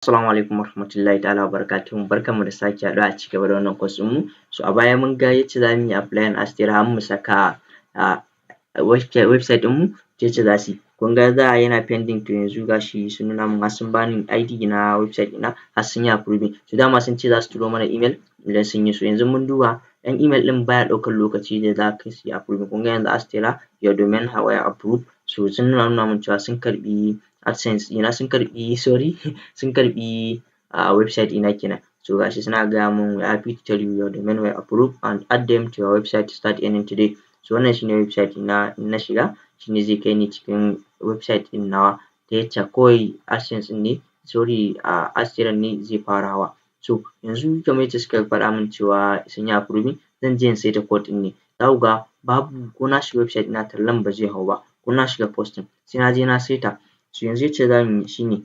Assalamu alaikum warahmatullahi ta'ala wabarakatuhu. Barkanmu da sake haɗuwa a cigaba da wannan course ɗinmu. So a baya mun ga yacce za mu yi applying Astera har mu saka website ɗinmu yacce za su yi. Kun ga da yana pending to yanzu ga shi sun nuna min har sun bani ID na website ɗina har sun yi approving. So dama sun ce za su turo mana email idan sun yi. So yanzu mun duba ɗan email ɗin baya ɗaukan lokaci da za su yi approving. Kun ga yanzu Astera your domain were approved. So sun nuna min cewa sun karɓi AdSense ɗina sun karɓi website ɗina kenan. So ga shi suna gaya min we are happy to tell you your domain were approved and add them to your website to start earning today. So wannan shine website ɗina, in na shiga shine zai kai ni cikin website ɗin nawa ta yacce kawai AdSense ɗin ne Astera ne zai fara hawa. So yanzu kamar yacce suka faɗa min cewa sun yi approving zan je in saita code ɗin ne. Za ku ga babu ko na shiga website ɗina tallan ba zai hau ba, ko na shiga posting sai na je na saita. So yanzu yacce za mu yi shine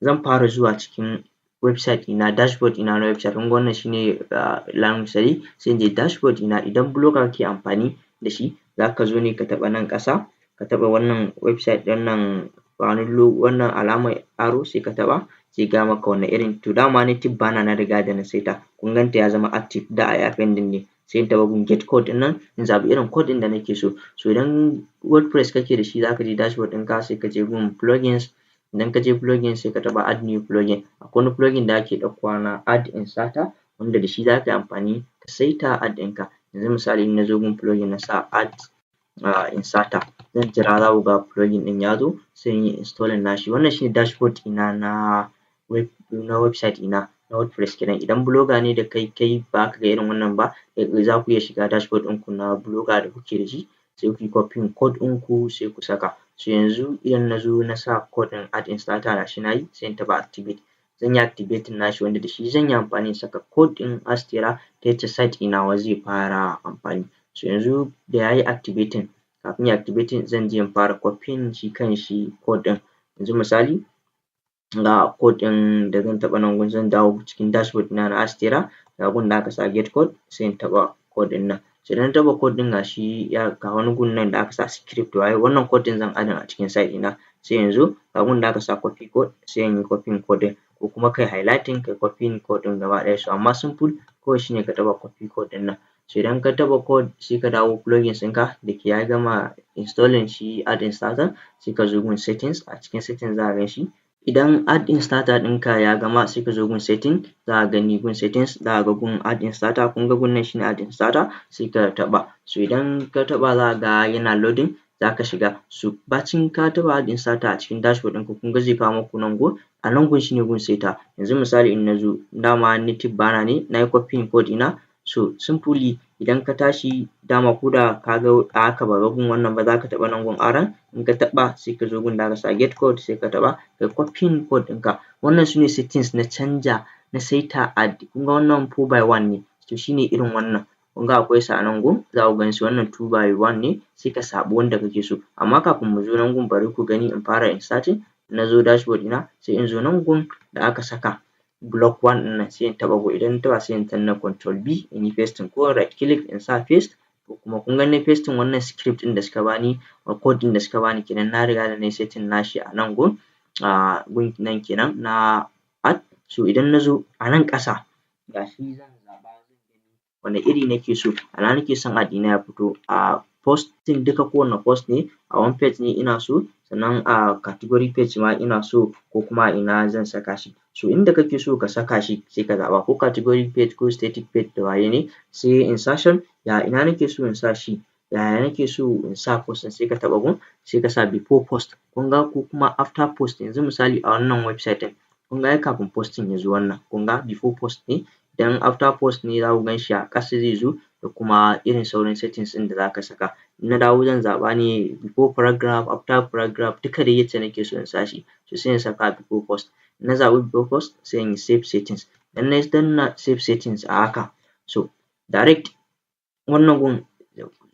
zan fara zuwa cikin website ɗina dashboard ɗina na website. Kun ga wannan shine layin sai in je dashboard ɗina. Idan blogger kake amfani da shi za ka zo ne ka taɓa nan ƙasa, ka taɓa wannan website wannan wannan alamar arrow sai ka taɓa zai gaya maka wanne irin. To dama native banner na riga da na saita, kun gan ta ya zama active, da a pending ne. Sai in taɓa gun get code ɗin nan in zaɓi irin code ɗin da nake so. So idan WordPress kake da shi za ka je dashboard ɗinka sai ka je gun plugins. Idan ka je plugins sai ka taɓa add new plugin. Akwai wani plugin da ake ɗaukowa na add inserter wanda da shi za ka yi amfani ka saita ad ɗinka. Yanzu misali in na zo gun plugin na sa add inserter zan jira za ku ga plugin ɗin ya zo sai in yi installing nashi. Wannan shine dashboard ɗina na website ɗina na WordPress kenan. Idan blogger ne da kai ba ka ga irin wannan ba za ku iya shiga dashboard ɗinku na blogger da kuke da shi sai ku yi copying code ɗinku sai ku saka. So yanzu idan na zo na sa code ɗin add inserter ga shi na yi sai in taɓa activate. Zan yi activating nashi wanda da shi zan yi amfani in saka code ɗin Astera ta yacce site ɗin nawa zai fara amfani. So yanzu da ya yi activating, kafin ya yi activating zan je in fara copying shi kanshi code ɗin. Yanzu misali ga code ɗin da zan taɓa nan gun zan dawo cikin dashboard ɗina na Astera ga gun da aka sa get code sai in taɓa code ɗin nan. So idan na taɓa code ɗin ga shi ga wani gun nan da aka sa script waye wannan code ɗin zan adding a cikin site ɗina. Sai yanzu ga gun da aka sa copy code sai in yi copying code ɗin ko kuma kai highlighting kai copying code ɗin gaba ɗaya. So amma simple kawai shine ka taɓa copy code ɗin nan. So idan ka taɓa code sai ka dawo plugins ɗinka da ke ya gama installing shi add inserter sai ka zo gun settings. A cikin settings za ka gan shi. Idan add inserter ɗinka ya gama sai ka zo gun settings, za ka gani gun settings za ka ga gun add inserter. Kun ga gun nan shine add inserter sai ka taɓa. So idan ka taɓa za ka ga yana loading za ka shiga. So bacin ka taɓa add inserter a cikin dashboard ɗinka kun ga zai kawo muku nan gun. A nan gun shine gun saita. Yanzu misali in na zo dama native banner ne na yi copying code ɗina. So simply idan ka tashi dama ko da ka ga a haka ba ka ga gun wannan ba za ka taɓa nan gun arrow. In ka taɓa sai ka zo gun da aka sa get code sai ka taɓa kai copying code ɗinka. Wannan sune settings na canja na saita ad. Kun ga wannan 4x1 ne. To shine irin wannan. Kun ga akwai sa a nan gun za ku gan su wannan 2x1 ne sai ka zaɓi wanda kake so. Amma kafin mu zo nan gun bari ku gani in fara inserting. Na zo dashboard ɗina sai in zo nan gun da aka saka block 1 ɗin nan sai in taɓa gun. Idan na taɓa sai in danna control B in yi pasting ko right click in sa paste ko kuma kun ga na yi pasting wannan script ɗin da suka bani code ɗin da suka bani kenan na riga da na yi setting nashi a nan gun gun nan kenan na add. So idan na zo a nan ƙasa ga shi zan zaɓa zan gani wane iri nake so. A ina nake son ad ɗina ya fito a posting duka kowane post ne a one page ne ina so sannan a category page ma ina so ko kuma a ina zan saka shi. So inda kake so ka saka shi sai ka zaɓa ko category page ko static page da waye ne. Sai insertion ina nake so in sa shi, yaya nake so in sa post ɗin sai ka taɓa gun sai ka sa before post. Kun ga ko kuma after post. Yanzu misali a wannan website ɗin kun ga ai kafin posting ya zo wannan kun ga before post ne. Idan after post ne za ku gan shi a ƙasa zai zo da kuma irin sauran settings ɗin da za ka saka. In na dawo zan zaɓa ne before paragraph, after paragraph duka dai yacce nake so in sa shi. So sai in saka before post. In na zaɓi before post sai in yi save settings. Idan na danna save settings a haka so direct wannan gun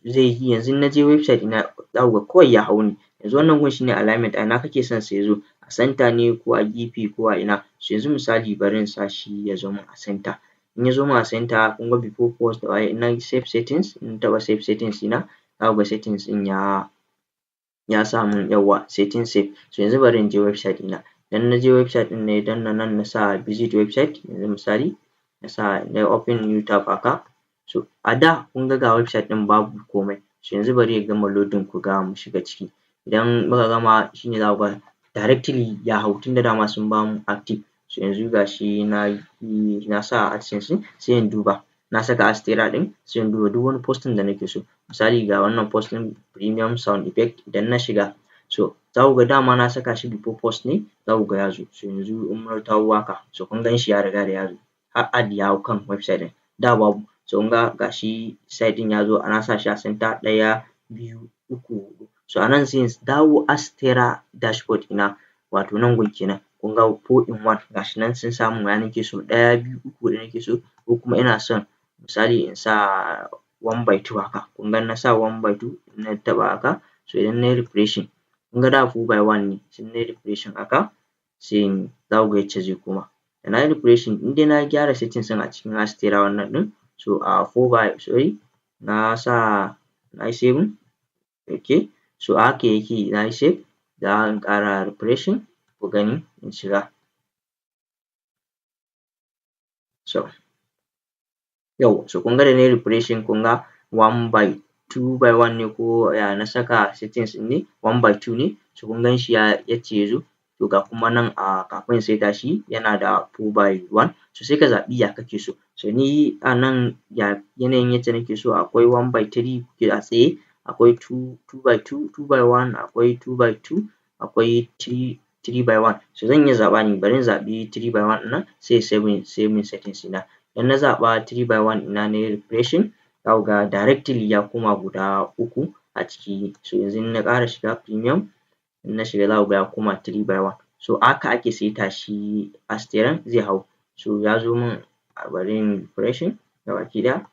zai yi yanzu in na je website ɗina za ku ga kawai ya hau ne. Yanzu wannan gun shine alignment a ina kake son sa ya zo, a center ne ko a gefe ko a ina. So yanzu misali bari in sa shi ya zo min a center. In ya zo min a center kun ga before post da waye in na yi save settings in na taɓa save settings ɗina za ku ga settings ɗin ya sa min yawwa settings save. So yanzu bari in je website ɗina. idan na je website ɗin na danna nan na sa visit website, yanzu misali na open new tab haka, so a da kun ga website ɗin babu komai, so yanzu bari ya gama loading ku ga mu shiga ciki, idan muka gama shine za ku ga directly ya hau tunda dama sun bamu active, so yanzu ga shi na sa AdSense ɗin sai in duba, na saka Astera ɗin sai in duba duk wani posting da nake so, misali ga wannan post ɗin premium sound effect, idan na shiga so za ku ga dama na saka shi before post ne, za ku ga ya zo, so yanzu in na taho haka so kun gan shi ya riga da ya zo, har ad ya hau kan website ɗin, da babu, so kun ga ga shi site ɗin ya zo na sa shi a center 1, 2, 3, 4, so a nan sai in dawo Astera dashboard ɗina, wato nan gun kenan, kun ga 4 in 1 ga shi nan sun samu ya nake so 1, 2, 3 huɗu nake so, ko kuma ina son misali in sa 1/2 haka, kun ga na sa 1/2 na taɓa haka, so idan nayi refreshing kun ga da 4/1 ne, sai nayi refreshing haka sai za ku ga yacce zai koma, da nayi refreshing in dai na gyara settings ɗin a cikin Astera wannan ɗin, so a nayi saving, okay, so a haka yake nayi save, za in ƙara refreshing ku gani in shiga, so yauwa, so kun ga da nayi refreshing kun ga 2/1 ne ko ya na saka settings ɗin ne 1/2 ne, so kun gan shi yacce ya zo, to ga kuma nan kafin in saita shi yana da 4/1, so sai ka zaɓi ya kake so, so ni a nan yanayin yacce nake so akwai 1/3 a tsaye, akwai 2/1, akwai 2/2, akwai 3/1, so zan iya zaɓa ne, bari in zaɓi 3/1 ɗin nan sai saving settings ɗina, idan na zaɓa 3/1 ɗina nayi refreshing za ku ga directly ya koma guda 3 a ciki, so yanzu in na ƙara shiga premium, in na shiga za ku ga ya koma 3/1, so a haka ake saita shi Asteran zai hau, so ya zo min bari in refreshing gabaki ɗaya,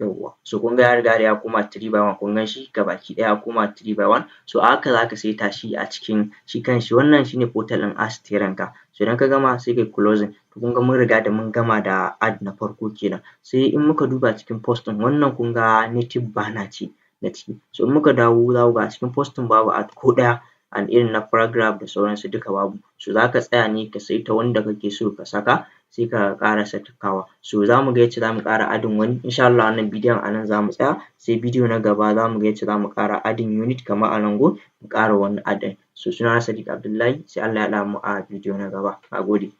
yauwa, so kun ga ya riga da ya koma 3/1, kun gan shi gabaki ɗaya ya koma 3/1, so a haka za ka saita shi a cikin shi kanshi wannan shine portal ɗin Asteran ka, so idan ka gama sai kai closing, to kun ga mun riga da mun gama da ad na farko kenan, sai in muka duba cikin post ɗin wannan kun ga native banner ce na ciki, so in muka dawo za ku ga a cikin post ɗin babu ad ko ɗaya, and irin na paragraph da sauransu duka babu, so za ka tsaya ne ka saita wanda kake so ka saka sai ka ƙara sakawa, so za mu ga yacce za mu ƙara adding wani, in sha Allah wannan bidiyon a nan za mu tsaya, sai bidiyo na gaba za mu ga yacce za mu ƙara adding unit kamar a nan gun mu ƙara wani ad ɗin, so sunana Sadiq Abdullahi, sai Allah ya haɗa mu a bidiyo na gaba, na gode.